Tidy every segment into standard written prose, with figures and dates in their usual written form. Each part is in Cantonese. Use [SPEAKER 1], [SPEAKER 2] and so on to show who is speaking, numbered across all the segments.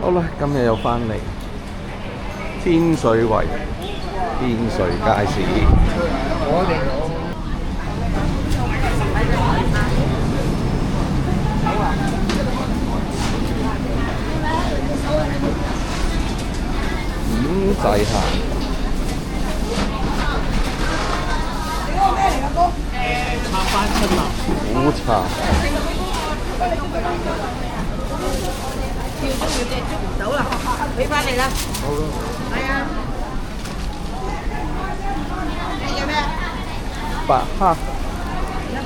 [SPEAKER 1] 好啦，今日又翻嚟天水圍天水街市。點制下
[SPEAKER 2] 茶飯春啊！
[SPEAKER 1] 午茶。
[SPEAKER 3] 走啦，俾翻你啦。
[SPEAKER 1] 好啦。
[SPEAKER 3] 係啊。你叫咩？
[SPEAKER 1] 白蝦。
[SPEAKER 3] 100。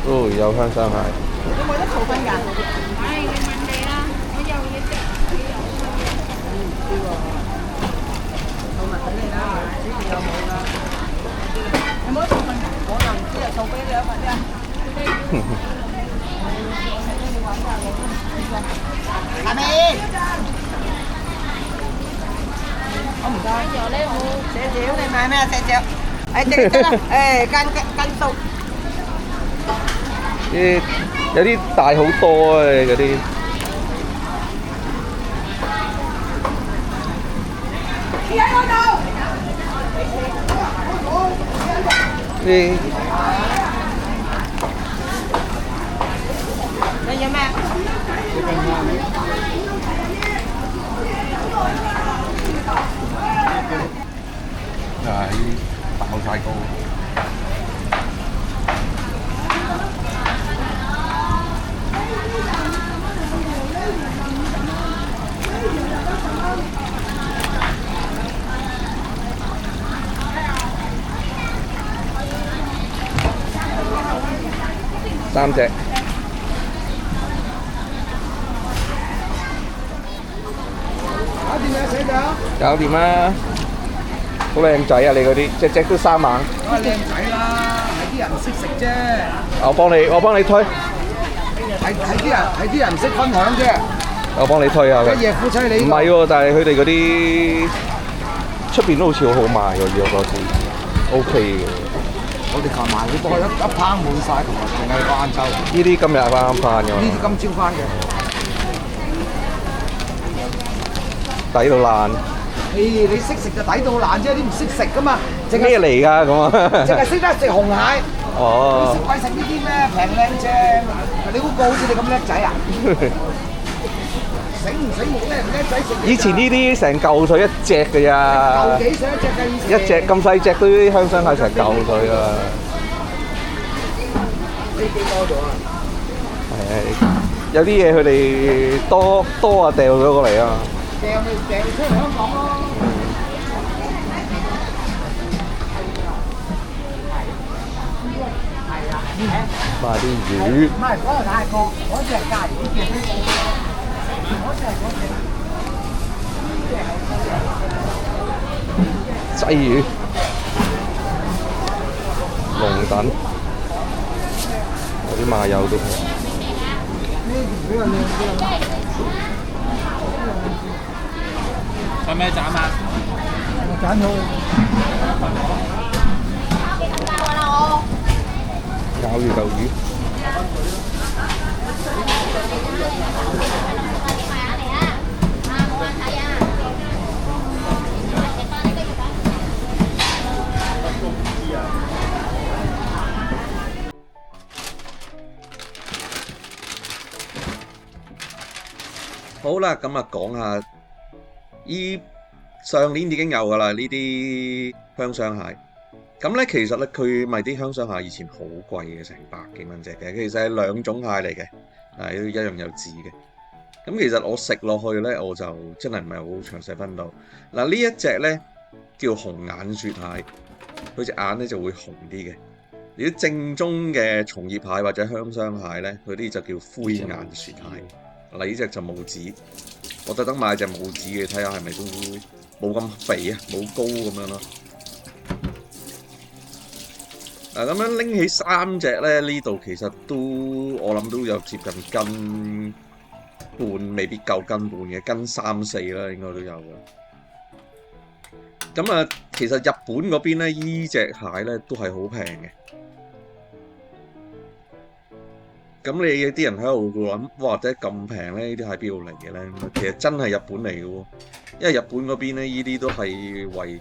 [SPEAKER 1] 哦，有香雙蟹。
[SPEAKER 3] 有冇得淘分㗎？
[SPEAKER 4] 你問你啦，我有嘢食。
[SPEAKER 3] 淘物俾你啦，呢邊有冇㗎？有冇得淘分㗎？我又唔知啊，淘俾你一份啫。下面。我唔該。寫條你買咩啊？寫條。誒得啦，誒跟數。
[SPEAKER 1] 啲有啲大好多啊！嗰啲啲
[SPEAKER 3] 你要咩？
[SPEAKER 1] 係爆晒高。3隻。
[SPEAKER 2] 搞掂未，社長？
[SPEAKER 1] 搞掂啦！好靚仔啊！你嗰啲隻隻都生猛。
[SPEAKER 2] 梗係靚仔啦，係啲人唔識食啫。
[SPEAKER 1] 我幫你推，
[SPEAKER 2] 係啲人唔識分享啫。
[SPEAKER 1] 我幫你推下佢。
[SPEAKER 2] 一夜夫妻你
[SPEAKER 1] 唔係喎，但係佢哋嗰啲出邊都好似好好賣喎，以我所知 ，OK 嘅。
[SPEAKER 2] 我哋琴晚佢過去一烹滿晒，同埋仲係個晏晝。
[SPEAKER 1] 呢啲今日啱啱翻㗎嘛，
[SPEAKER 2] 呢啲今朝翻嘅。
[SPEAKER 1] 抵到爛。
[SPEAKER 2] 你識食就抵到爛啫，你唔識食噶嘛。
[SPEAKER 1] 咩嚟㗎咁啊？
[SPEAKER 2] 淨係識得食紅蟹。
[SPEAKER 1] 哦。
[SPEAKER 2] 你識鬼食呢啲咩平靚正？你估個好似你咁叻仔啊？醒唔醒目叻唔叻仔食？
[SPEAKER 1] 以前呢啲成嚿水一隻㗎咋，
[SPEAKER 2] 嚿幾水一隻㗎以前。
[SPEAKER 1] 一隻咁細隻都啲香雙蟹成嚿水啊！
[SPEAKER 2] 呢幾多咗啊？
[SPEAKER 1] 係，有啲嘢佢哋多啊掉咗過嚟啊！
[SPEAKER 2] 掟出嚟香港咯！
[SPEAKER 1] 買啲魚，
[SPEAKER 2] 唔係嗰個太過，嗰隻係價錢嘅。嗰隻係嗰隻。
[SPEAKER 1] 鯽魚、龍躉，有啲馬友都平。
[SPEAKER 2] 比較靚啲。
[SPEAKER 5] 有咩斬啊？
[SPEAKER 2] 揀好。
[SPEAKER 1] 咬住嚿魚。好啦，咁啊講下，上年已經有㗎啦呢啲香雙蟹。咁咧其實咧佢咪啲香雙蟹以前好貴嘅，成百幾蚊隻嘅。其實係兩種蟹嚟嘅，係一樣有籽嘅。咁其實我食落去咧，我就真係唔係好詳細分到。嗱呢一隻咧叫紅眼雪蟹，佢隻眼咧就會紅啲嘅。如果正宗嘅松葉蟹或者香雙蟹咧，佢啲就叫灰眼雪蟹。嗱呢隻就冇籽，我特登買隻冇籽嘅，睇下係咪都冇咁肥啊，冇膏咁樣咯。嗱咁樣拎起3隻咧，呢度其實我諗都有接近斤半，未必夠斤半嘅，斤3、4啦，應該都有嘅。咁啊，其實日本嗰邊咧，呢隻蟹咧都係好平嘅。咁你有啲人喺度諗，哇！或者咁平咧，呢啲喺邊度嚟嘅咧？其實真係日本嚟嘅喎，因為日本嗰邊咧，呢啲都係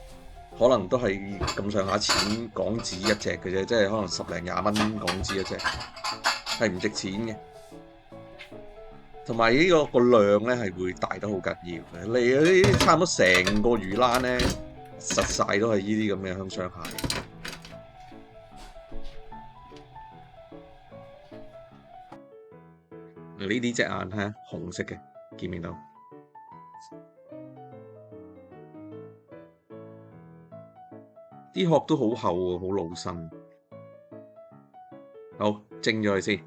[SPEAKER 1] 可能都係咁上下錢港紙一隻嘅啫，即係可能10零20蚊港紙一隻，係唔值錢嘅。同埋呢個量咧係會大得好緊要嘅，你嗰啲差唔多成個魚欄咧，實晒都係呢啲咁嘅香雙蟹。呢啲隻眼睇下紅色嘅，見唔見到？啲殼都好厚喎，好老身。好，蒸咗佢先。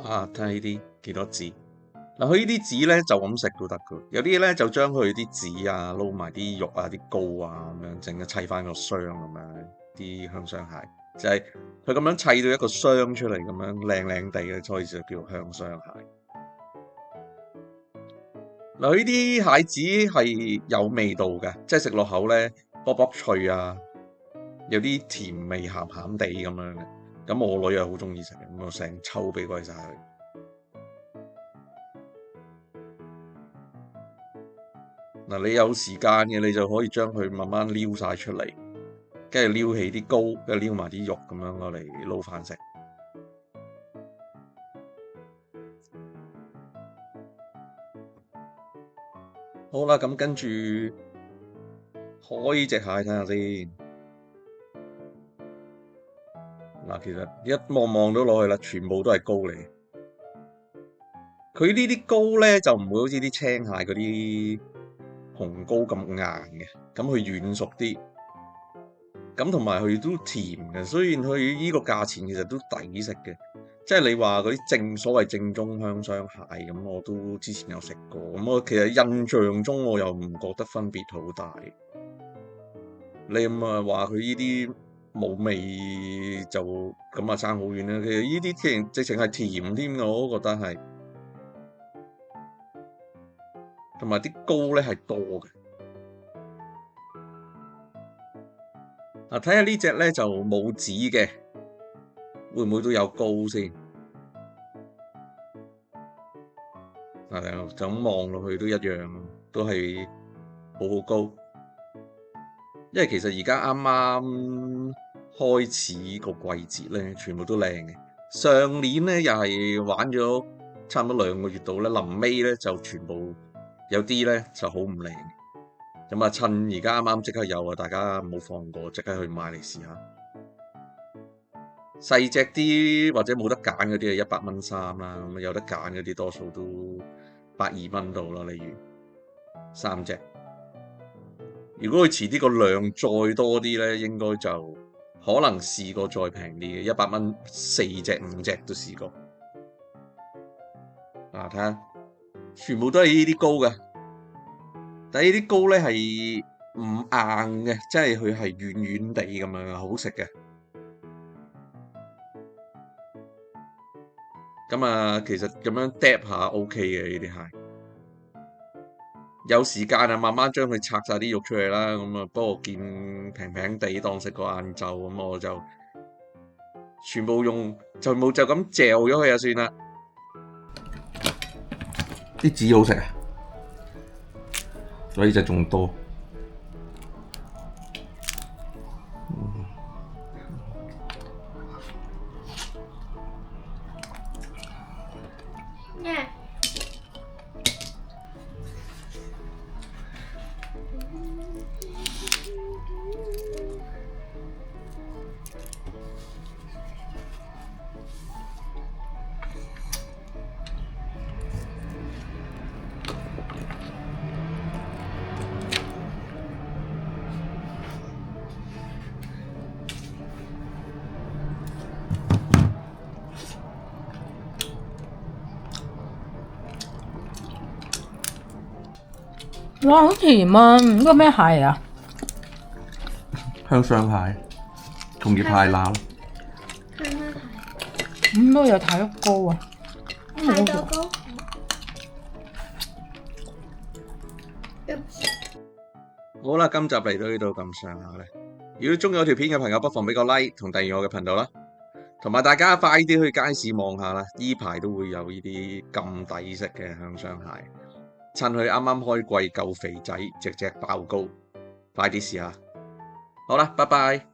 [SPEAKER 1] 啊！睇下呢啲幾多籽嗱，佢呢啲籽咧就咁食都得噶，有啲咧就將佢啲籽啊撈埋啲肉啊、啲膏啊咁樣整一砌翻個箱咁樣，啲香雙蟹就係佢咁樣砌到一個箱出嚟咁樣靚靚地嘅，所以就叫香雙蟹。嗱，佢呢啲蟹籽係有味道嘅，即係食落口咧卜卜脆啊，有啲甜味鹹鹹地咁樣嘅。咁我女又好中意食嘅，咁我成抽俾佢晒佢。嗱，你有時間嘅，你就可以將佢慢慢撩晒出嚟，跟住撩起啲膏，跟住撩埋啲肉咁樣攞嚟撈飯食。好啦，咁跟住開隻蟹睇下先。嗱，其實一望都落去啦，全部都係膏嚟。佢呢啲膏咧就唔會好似啲青蟹嗰啲紅膏咁硬嘅，咁佢軟熟啲，咁同埋佢都甜嘅。雖然佢呢個價錢其實都抵食嘅，即係你話嗰啲所謂正宗香雙蟹咁，我都之前有食過。咁我其實印象中我又唔覺得分別好大。你咁啊話佢呢啲冇味就咁啊，爭好遠啦！其實呢啲直情係甜添嘅，我都覺得係，同埋啲膏咧係多嘅。嗱，睇下呢隻咧就冇籽嘅，會唔會都有膏先？嗱，就咁望落去都一樣，都係好膏。因為其實而家啱啱開始個季節咧，全部都靚嘅。上年咧又係玩咗差唔多2個月度咧，臨尾咧就全部有啲咧就好唔靚。咁啊，趁而家啱啱即刻有啊，大家唔好放過，即刻去買嚟試下。細隻啲或者冇得揀嗰啲啊，100蚊3啦，咁有得揀嗰啲多數都120蚊度啦，例如3隻。如果佢遲啲個量再多啲咧，應該就可能試過再平啲嘅，100蚊4隻5隻都試過。嗱，睇下，全部都係呢啲膏嘅，但係呢啲膏咧係唔硬嘅，即係佢係軟軟地咁樣，好食嘅。咁啊，其實咁樣嗒下 OK 嘅呢啲蟹。有時間啊，慢慢將佢拆晒啲肉出嚟啦。咁啊，不過見平平地當食個晏晝，咁我就全部就咁嚼咗佢就算啦。啲籽好食啊，所以就仲多。
[SPEAKER 3] 哇，好甜啊！呢個咩蟹啊？
[SPEAKER 1] 香雙蟹，同葉蟹腩。
[SPEAKER 3] 呢個有太多膏啊！
[SPEAKER 4] 太多膏。
[SPEAKER 1] 好啦，今集嚟到呢度咁上下咧。如果中意我條片嘅朋友，不妨俾個 like 同訂閱我嘅頻道啦。同埋大家快啲去街市望下啦，依排都會有呢啲咁抵食嘅香雙蟹，趁佢啱啱開季夠肥仔，隻隻爆膏，快啲試下。好啦，拜拜。